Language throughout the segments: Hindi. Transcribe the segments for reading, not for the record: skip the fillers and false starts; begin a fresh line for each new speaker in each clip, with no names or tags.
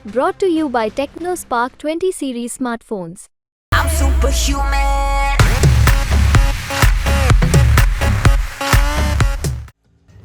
Brought to you by TechnoSpark 20 series smartphones.
I'm superhuman.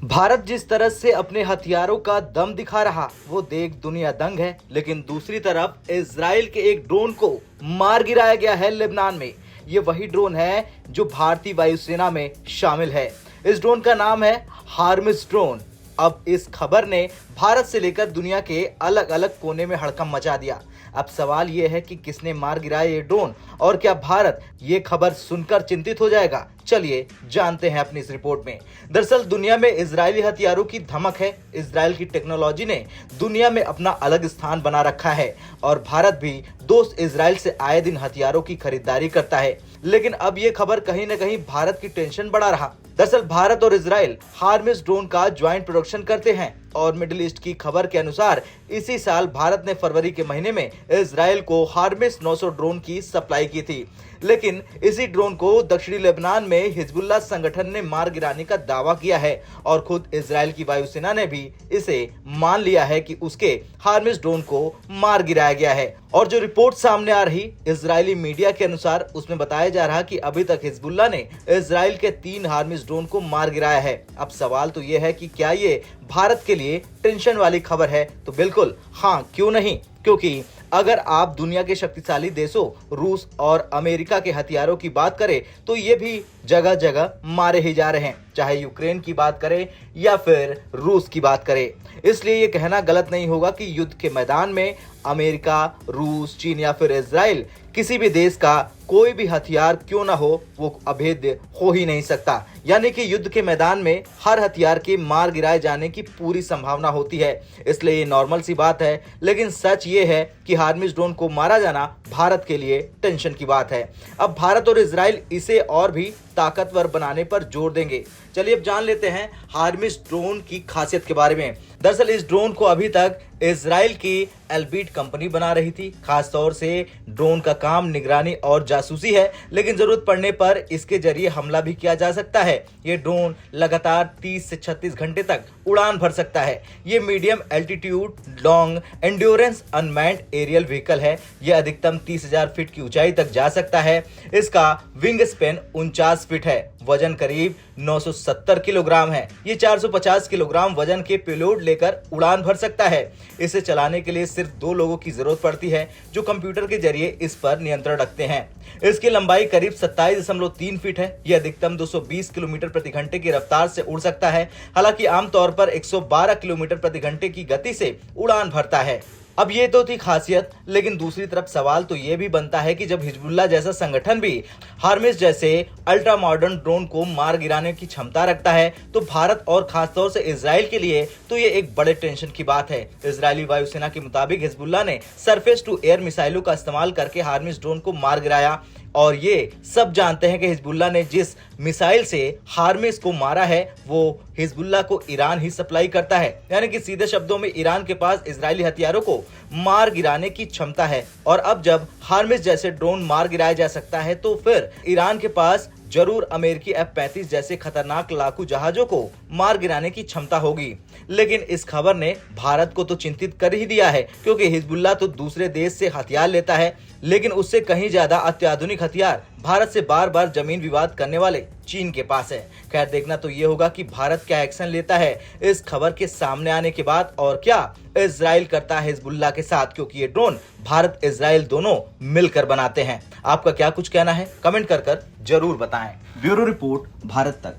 Bharat जिस तरह से अपने हथियारों का दम दिखा रहा वो देख दुनिया दंग है, लेकिन दूसरी तरफ इजराइल के एक ड्रोन को मार गिराया गया है लेबनान में। ये वही ड्रोन है जो भारतीय वायुसेना में शामिल है। इस ड्रोन का नाम है हार्मिस ड्रोन। अब इस खबर ने भारत से लेकर दुनिया के अलग अलग कोने में हड़कंप मचा दिया। अब सवाल ये है कि किसने मार गिराया ये ड्रोन और क्या भारत ये खबर सुनकर चिंतित हो जाएगा? चलिए जानते हैं अपनी इस रिपोर्ट में। दरअसल दुनिया में इजरायली हथियारों की धमक है। इजराइल की टेक्नोलॉजी ने दुनिया में अपना अलग स्थान बना रखा है और भारत भी दोस्त इजराइल से आए दिन हथियारों की खरीदारी करता है। लेकिन अब ये खबर कहीं न कहीं भारत की टेंशन बढ़ा रहा। दरअसल भारत और इजराइल हार्मिस ड्रोन का ज्वाइंट प्रोडक्शन करते हैं और मिडिल ईस्ट की खबर के अनुसार इसी साल भारत ने फरवरी के महीने में इजराइल को हार्मिस 900 ड्रोन की सप्लाई की थी। लेकिन इसी ड्रोन को दक्षिणी लेबनान में हिजबुल्लाह संगठन ने मार गिराने का दावा किया है और खुद इजराइल की वायुसेना ने भी इसे मान लिया है कि उसके हार्मिस ड्रोन को मार गिराया गया है। और जो रिपोर्ट सामने आ रही इजरायली मीडिया के अनुसार उसमें बताया जा रहा कि अभी तक हिजबुल्लाह ने इजराइल के 3 हार्मिस ड्रोन को मार गिराया है। अब सवाल तो ये है कि क्या ये भारत के लिए टेंशन वाली खबर है? तो बिल्कुल हाँ, क्यों नहीं, क्योंकि अगर आप दुनिया के शक्तिशाली देशों रूस और अमेरिका के हथियारों की बात करें तो ये भी जगह जगह मारे ही जा रहे हैं, चाहे यूक्रेन की बात करें या फिर रूस की बात करें। इसलिए ये कहना गलत नहीं होगा कि युद्ध के मैदान में अमेरिका, रूस, चीन या फिर इजराइल किसी भी देश का कोई भी हथियार क्यों ना हो वो अभेद्य हो ही नहीं सकता। यानी कि युद्ध के मैदान में हर हथियार के मार गिराए जाने की पूरी संभावना होती है। इसलिए ये नॉर्मल सी बात है। लेकिन सच ये है कि हार्मिस ड्रोन को मारा जाना भारत के लिए टेंशन की बात है। अब भारत और इजराइल इसे और भी ताकतवर बनाने पर जोर देंगे। चलिए अब जान लेते हैं हार्मिस ड्रोन की खासियत के बारे में। दरअसल इस ड्रोन को अभी तक इजराइल की एल्बिट कंपनी बना रही थी। खास तौर से ड्रोन का काम निगरानी और जासूसी है, लेकिन जरूरत पड़ने पर इसके जरिए हमला भी किया जा सकता है। ये ड्रोन लगातार 30 से 36 घंटे तक उड़ान भर सकता है। ये medium altitude long endurance unmanned aerial vehicle है। यह अधिकतम 30,000 फीट की ऊंचाई तक जा सकता है। इसका विंग स्पेन 49 फीट है। वजन करीब 970 किलोग्राम है। ये 450 किलोग्राम वजन के पेलोड लेकर उड़ान भर सकता है। इसे चलाने के लिए सिर्फ 2 लोगों की जरूरत पड़ती है जो कंप्यूटर के जरिए इस पर नियंत्रण रखते हैं। इसकी लंबाई करीब 27.3 फीट है। यह अधिकतम 220 किलोमीटर प्रति घंटे की रफ्तार से उड़ सकता है। हालांकि आमतौर पर 112 किलोमीटर प्रति घंटे की गति से उड़ान भरता है। अब ये तो थी खासियत, लेकिन दूसरी तरफ सवाल तो ये भी बनता है कि जब हिजबुल्लाह जैसा संगठन भी हार्मिस जैसे अल्ट्रा मॉडर्न ड्रोन को मार गिराने की क्षमता रखता है तो भारत और खासतौर से इजराइल के लिए तो ये एक बड़े टेंशन की बात है। इजरायली वायुसेना के मुताबिक हिजबुल्लाह ने सरफेस टू एयर मिसाइलों का इस्तेमाल करके हार्मिस ड्रोन को मार गिराया और ये सब जानते हैं कि हिजबुल्लाह ने जिस मिसाइल से हार्मिस को मारा है वो हिजबुल्लाह को ईरान ही सप्लाई करता है। यानी कि सीधे शब्दों में ईरान के पास इजरायली हथियारों को मार गिराने की क्षमता है। और अब जब हार्मिस जैसे ड्रोन मार गिराया जा सकता है तो फिर ईरान के पास जरूर अमेरिकी F-35 जैसे खतरनाक लड़ाकू जहाजों को मार गिराने की क्षमता होगी। लेकिन इस खबर ने भारत को तो चिंतित कर ही दिया है, क्योंकि हिजबुल्लाह तो दूसरे देश से हथियार लेता है, लेकिन उससे कहीं ज्यादा अत्याधुनिक हथियार भारत से बार बार जमीन विवाद करने वाले चीन के पास है। खैर देखना तो ये होगा कि भारत क्या एक्शन लेता है इस खबर के सामने आने के बाद और क्या इजराइल करता है हिजबुल्लाह के साथ, क्योंकि ये ड्रोन भारत इजराइल दोनों मिलकर बनाते हैं। आपका क्या कुछ कहना है कमेंट कर जरूर बताएं। ब्यूरो रिपोर्ट भारत तक।